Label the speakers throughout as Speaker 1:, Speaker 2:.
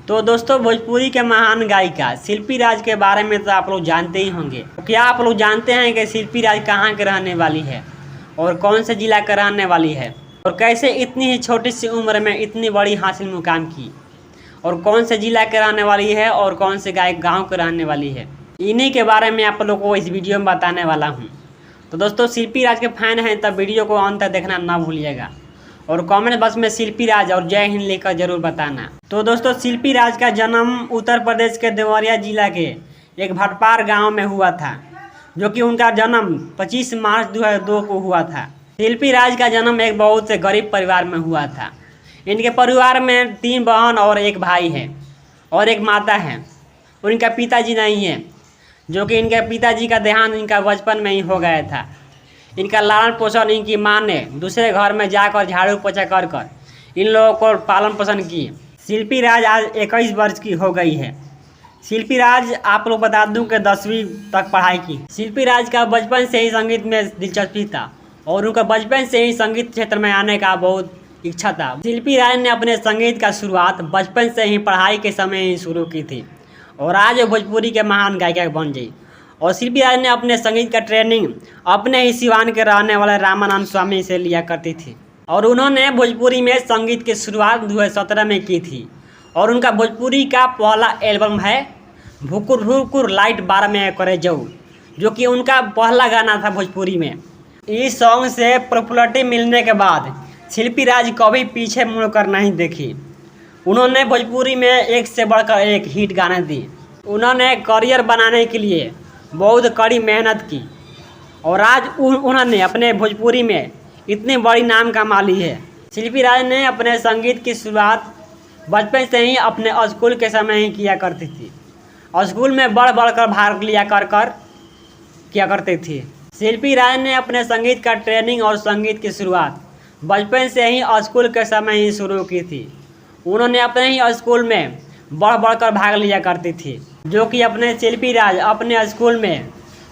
Speaker 1: तो दोस्तों, भोजपुरी के महान गायिका शिल्पी राज के बारे में तो आप लोग जानते ही होंगे। तो क्या आप लोग जानते हैं कि शिल्पी राज कहाँ के रहने वाली है और कौन से जिला का रहने वाली है और कैसे इतनी ही छोटी सी उम्र में इतनी बड़ी हासिल मुकाम की और कौन से जिला के रहने वाली है और कौन से गाँव के रहने वाली है, इन्हीं के बारे में आप लोगों को इस वीडियो में बताने वाला हूँ। तो दोस्तों, शिल्पी राज के फैन हैं तब वीडियो को अंत तक देखना ना भूलिएगा और कमेंट बॉक्स में शिल्पी राज और जय हिंद लिखकर जरूर बताना। तो दोस्तों, शिल्पी राज का जन्म उत्तर प्रदेश के देवरिया जिला के एक भटपार गांव में हुआ था, जो कि उनका जन्म 25 मार्च 2002 को हुआ था। शिल्पी राज का जन्म एक बहुत से गरीब परिवार में हुआ था। इनके परिवार में 3 बहन और 1 भाई है और 1 माता है। उनका पिताजी नहीं है, जो कि इनके पिताजी का देहांत इनका बचपन में ही हो गया था। इनका लालन पोषण इनकी माँ ने दूसरे घर में जाकर झाड़ू पोछा कर इन लोगों को पालन पोषण की। शिल्पी राज आज 21 वर्ष की हो गई है। शिल्पी राज आप लोग बता दूं कि 10वीं तक पढ़ाई की। शिल्पी राज का बचपन से ही संगीत में दिलचस्पी था और उनका बचपन से ही संगीत क्षेत्र में आने का बहुत इच्छा था। शिल्पी राज ने अपने संगीत का शुरुआत बचपन से ही पढ़ाई के समय ही शुरू की थी और आज भोजपुरी के महान गायिका बन गई। और शिल्पी राज ने अपने संगीत का ट्रेनिंग अपने ही सिवान के रहने वाले रामानंद स्वामी से लिया करती थी और उन्होंने भोजपुरी में संगीत की शुरुआत 2017 में की थी। और उनका भोजपुरी का पहला एल्बम है भुकुर भुकुर लाइट 12 में करे जाऊ, जो कि उनका पहला गाना था भोजपुरी में। इस सॉन्ग से पॉपुलरिटी मिलने के बाद शिल्पी राज कभी पीछे मुड़कर नहीं देखी। उन्होंने भोजपुरी में एक से बढ़कर एक हिट गाने दी। उन्होंने करियर बनाने के लिए बहुत कड़ी मेहनत की और आज उन्होंने अपने भोजपुरी में इतनी बड़ी नाम कमा ली है। शिल्पी राज ने अपने संगीत की शुरुआत बचपन से ही अपने स्कूल के समय ही किया करती थी। स्कूल में बढ़ बढ़कर भाग लिया किया करती थी। शिल्पी राज ने अपने संगीत का ट्रेनिंग और संगीत की शुरुआत बचपन से ही स्कूल के समय ही शुरू की थी। उन्होंने अपने ही स्कूल में बढ़ बढ़कर भाग लिया करती थी, जो कि अपने शिल्पी राज अपने स्कूल में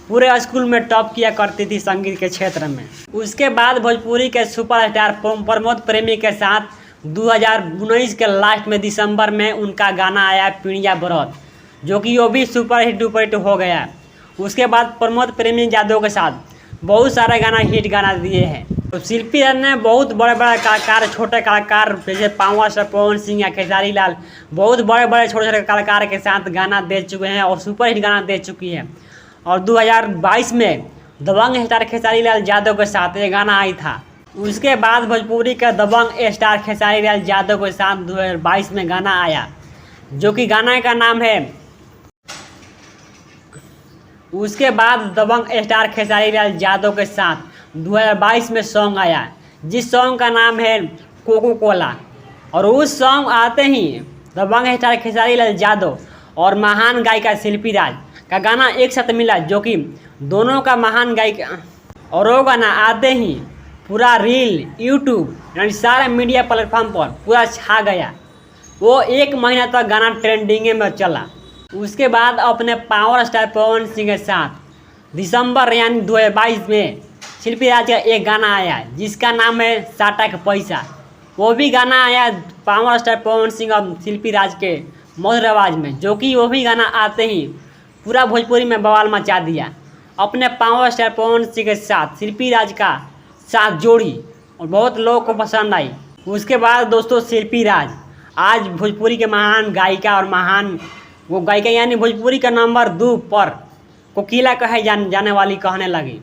Speaker 1: पूरे स्कूल में टॉप किया करती थी संगीत के क्षेत्र में। उसके बाद भोजपुरी के सुपरस्टार प्रमोद प्रेमी के साथ 2019 के लास्ट में दिसंबर में उनका गाना आया पीड़िया व्रत, जो कि वो भी सुपर हिट हो गया। उसके बाद प्रमोद प्रेमी यादव के साथ बहुत सारे गाना हिट गाना दिए हैं। तो शिल्पी राज ने बहुत बड़े बड़े कलाकार, छोटे कलाकार जैसे पावर स्टार पवन सिंह या खेसारी लाल, बहुत बड़े बड़े छोटे छोटे कलाकार के साथ गाना दे चुके हैं और सुपर हिट गाना दे चुकी है। और 2022 में दबंग स्टार खेसारी लाल यादव के साथ ये गाना आई था। उसके बाद भोजपुरी का दबंग स्टार खेसारी लाल यादव के साथ 2022 में गाना आया, जो कि गाना का नाम है। उसके बाद दबंग स्टार खेसारी लाल यादव के साथ 2022 में सॉन्ग आया, जिस सॉन्ग का नाम है कोको कोला। और उस सॉन्ग आते ही दबंग स्टार खेसारी लाल यादव और महान गायिका शिल्पी राज का गाना एक साथ मिला, जो कि दोनों का महान गायिका। और वो गाना आते ही पूरा रील, यूट्यूब यानी सारे मीडिया प्लेटफॉर्म पर पूरा छा गया। वो 1 महीना तक गाना ट्रेंडिंग में चला। उसके बाद अपने पावर स्टार पवन सिंह के साथ दिसंबर यानी 2022 में शिल्पी राज का एक गाना आया, जिसका नाम है साटा का पैसा। वो भी गाना आया पावर स्टार पवन सिंह और शिल्पी राज के मधुर आवाज़ में, जो कि वो भी गाना आते ही पूरा भोजपुरी में बवाल मचा दिया। अपने पावर स्टार पवन सिंह के साथ शिल्पी राज का साथ जोड़ी और बहुत लोगों को पसंद आई। उसके बाद दोस्तों, शिल्पी राज आज भोजपुरी के महान गायिका और महान वो गायिका यानी भोजपुरी का नंबर 2 पर कोकिला कहे जाने वाली कहने लगी।